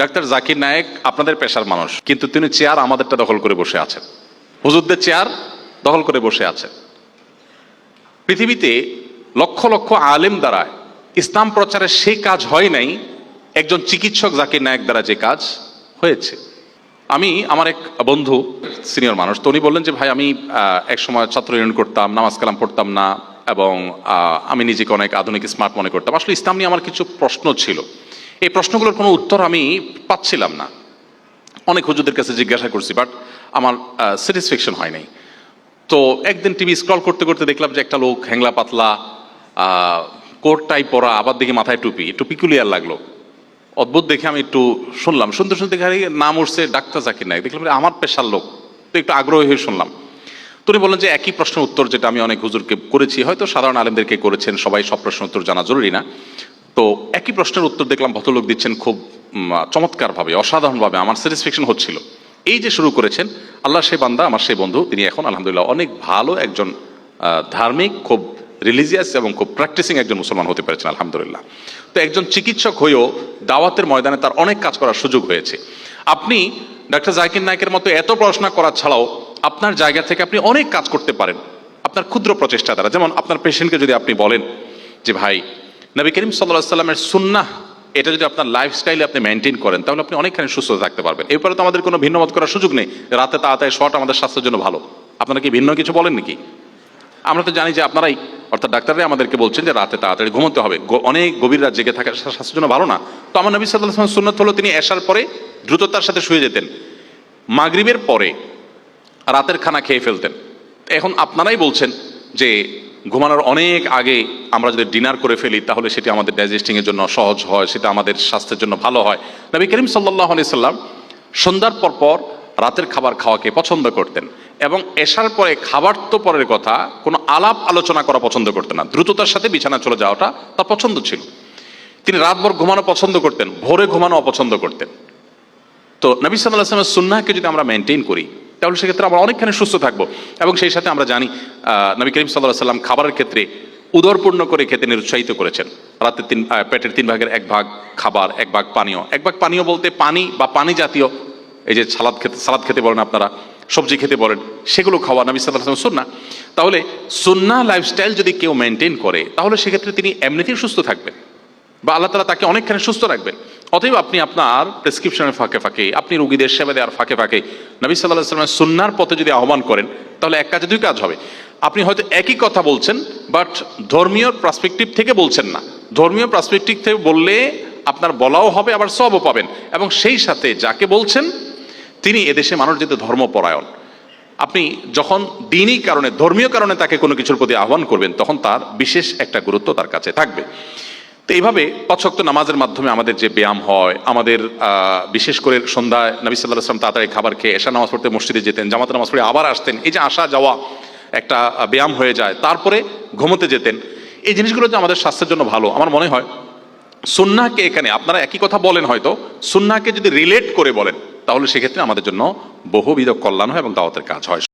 Doctor Zakir Naik আপনাদের পেশার মানুষ, কিন্তু তিনি চেয়ার আমাদেরটা দখল করে বসে আছেন, হুজুরদের চেয়ার দখল করে বসে আছেন। পৃথিবীতে লক্ষ লক্ষ আলেম দ্বারা ইসলাম প্রচারের সেই কাজ হয় নাই একজন চিকিৎসক জাকির নায়েক দ্বারা যে কাজ হয়েছে। আমি আমার এক বন্ধু, সিনিয়র মানুষ, তো উনি বললেন যে ভাই আমি এক সময় ছাত্র ইউনিয়ন করতাম, নামাজ কালাম পড়তাম না, এবং আমি নিজেকে অনেক আধুনিক স্মার্ট মনে করতাম। আসলে ইসলাম নিয়ে আমার কিছু প্রশ্ন ছিল, এই প্রশ্নগুলোর কোনো উত্তর আমি পাচ্ছিলাম না। অনেক হুজুরদের কাছে জিজ্ঞাসা করছি, বাট আমার স্যাটিসফ্যাকশন হয় নাই। তো একদিন টিভি স্ক্রল করতে করতে দেখলাম যে একটা লোক হ্যাংলা পাতলা কোট টাই পরা, আবার দেখি মাথায় টুপি, একটু পিকুলিয়ার লাগলো, অদ্ভুত দেখে আমি একটু শুনলাম, শুনতে শুনতে নাম উঠছে ডাক্তার জাকির নায়েক। দেখলাম আমার পেশার লোক, তো একটু আগ্রহী হয়ে শুনলাম। তো উনি বললেন যে একই প্রশ্নের উত্তর যেটা আমি অনেক হুজুরকে করেছি, হয়তো সাধারণ আলেমদেরকে করেছেন, সবাই সব প্রশ্নের উত্তর জানা জরুরি না। তো একই প্রশ্নের উত্তর দেখলাম ভদ্রলোক দিচ্ছেন খুব চমৎকারভাবে, অসাধারণভাবে, আমার স্যাটিসফ্যাকশন হচ্ছিল। এই যে শুরু করেছেন, আল্লাহ সেই বান্দা, আমার সেই বন্ধু, তিনি এখন আলহামদুলিল্লাহ অনেক ভালো একজন ধার্মিক, খুব রিলিজিয়াস এবং খুব প্র্যাকটিসিং একজন মুসলমান হতে পেরেছেন আলহামদুলিল্লাহ। তো একজন চিকিৎসক হয়েও দাওয়াতের ময়দানে তার অনেক কাজ করার সুযোগ হয়েছে। আপনি ডাক্তার জাকির নায়েকের মতো এত পড়াশোনা করা ছাড়াও আপনার জায়গা থেকে আপনি অনেক কাজ করতে পারেন আপনার ক্ষুদ্র প্রচেষ্টা দ্বারা। যেমন আপনার পেশেন্টকে যদি আপনি বলেন যে ভাই নবী করিম সাল্লাল্লাহু আলাইহি সাল্লামের সুন্নাহ, এটা যদি আপনার লাইফস্টাইলে আপনি মেনটেন করেন, তাহলে আপনি অনেকখানি সুস্থ থাকতে পারবেন। এরপরে তো আমাদের কোনো ভিন্ন মত করার সুযোগ নেই, রাতে তাড়াতাড়ি শোয়াটা আমাদের স্বাস্থ্যের জন্য ভালো। আপনারা কি ভিন্ন কিছু বলেন নাকি? আমরা তো জানি যে আপনারাই, অর্থাৎ ডাক্তাররাই আমাদেরকে বলছেন যে রাতে তাড়াতাড়ি ঘুমোতে হবে, অনেক গভীর রাত জেগে থাকা স্বাস্থ্যের জন্য ভালো না। তো আমার নবী সাল্লাল্লাহু আলাইহি ওয়াসাল্লাম সুন্নাত হলো তিনি এশার পরে দ্রুততার সাথে শুয়ে যেতেন, মাগরিবের পরে রাতের খানা খেয়ে ফেলতেন। এখন আপনারাই বলছেন যে ঘুমানোর অনেক আগে আমরা যদি ডিনার করে ফেলি তাহলে সেটি আমাদের ডাইজেস্টিংয়ের জন্য সহজ হয়, সেটা আমাদের স্বাস্থ্যের জন্য ভালো হয়। নবী করিম সাল্লাল্লাহু আলাইহি সাল্লাম সন্ধ্যার পর রাতের খাবার খাওয়াকে পছন্দ করতেন, এবং এশার পরে খাবার তো পরের কথা, কোনো আলাপ আলোচনা করা পছন্দ করতেন না, দ্রুততার সাথে বিছানা চলে যাওয়াটা তার পছন্দ ছিল। তিনি রাতভর ঘুমানো পছন্দ করতেন, ভোরে ঘুমানো অপছন্দ করতেন। তো নবী সাল্লাল্লাহু আলাইহি ওয়াসাল্লামের সুন্নাহকে যদি আমরা মেনটেন করি তাহলে সেক্ষেত্রে আমরা অনেকখানি সুস্থ থাকবো। এবং সেই সাথে আমরা জানি নবী করিম সাল্লাল্লাহু আলাইহি ওয়াসাল্লাম খাবারের ক্ষেত্রে উদরপূর্ণ করে খেতে নিরুৎসাহিত করেছেন। রাতে পেটের 3 ভাগের 1 ভাগ খাবার, 1 ভাগ পানীয়। 1 ভাগ পানীয় বলতে পানি বা পানি জাতীয়, এই যে সালাদ খেতে বলেন আপনারা, সবজি খেতে বলেন, সেগুলো খাওয়া নবী সাল্লাল্লাহু আলাইহি ওয়াসাল্লাম সুন্নাহ। তাহলে সুন্নাহ লাইফস্টাইল যদি কেউ মেনটেন করে তাহলে সেক্ষেত্রে তিনি এমনিতেই সুস্থ থাকবেন, বা আল্লাহ তাআলা তাকে অনেকখানি সুস্থ রাখবেন। অতএব আপনি আপনার প্রেসক্রিপশনের ফাঁকে ফাঁকে, আপনি রোগীদের সেবা দেওয়ার ফাঁকে ফাঁকে নবী সাল্লাল্লাহু আলাইহি ওয়াসাল্লামের সুন্নাহর পথে যদি আহ্বান করেন তাহলে এক কাজে 2 কাজ হবে। আপনি হয়তো একই কথা বলছেন, বাট ধর্মীয় পার্সপেক্টিভ থেকে বলছেন না। ধর্মীয় পার্সপেক্টিভ থেকে বললে আপনার বলাও হবে, আবার সওয়াবও পাবেন, এবং সেই সাথে যাকে বলছেন তিনি এদেশে মানুষ যেতে ধর্মপরায়ণ। আপনি যখন দ্বীনি কারণে, ধর্মীয় কারণে তাকে কোনো কিছুর প্রতি আহ্বান করবেন, তখন তার বিশেষ একটা গুরুত্ব তার কাছে থাকবে। তো এইভাবে 5 ওয়াক্ত নামাজের মাধ্যমে আমাদের যে ব্যায়াম হয়, আমাদের বিশেষ করে সন্ধ্যায় নবী সাল্লাল্লাহু আলাইহি ওয়াসাল্লাম তাড়াতাড়ি খাবার খেয়ে এশা নামাজ পড়তে মসজিদে যেতেন, জামাতে নামাজ পড়ে আবার আসতেন, এই যে আসা যাওয়া একটা ব্যায়াম হয়ে যায়, তারপরে ঘুমোতে যেতেন। এই জিনিসগুলো যে আমাদের স্বাস্থ্যের জন্য ভালো, আমার মনে হয় সুন্নাহকে, এখানে আপনারা একই কথা বলেন হয়তো, সুন্নাহকে যদি রিলেট করে বলেন তাহলে সেক্ষেত্রে আমাদের জন্য বহুবিধ কল্যাণ হয় এবং দাওয়াতের কাজ হয়।